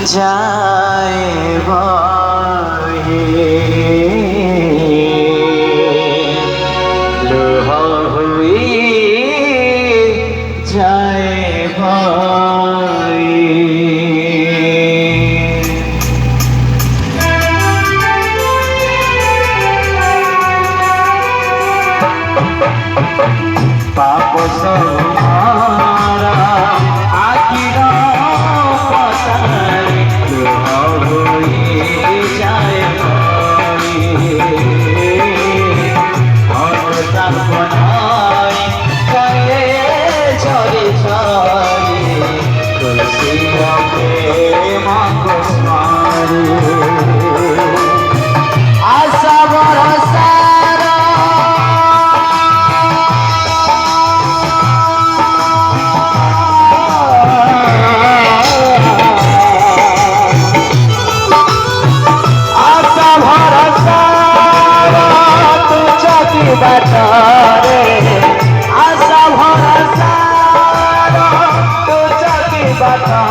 যায় বহে লোহ হয়ে যায় বহে পাপ সমারা আখির পতারে লোহ হয়ে যায় অনতাপনায় গায়ে ঝরে ঝরে তুলসী রঙে মাকসমারে আশা ভরসা বাটারে আশা ভরসা তো চাকি বাটা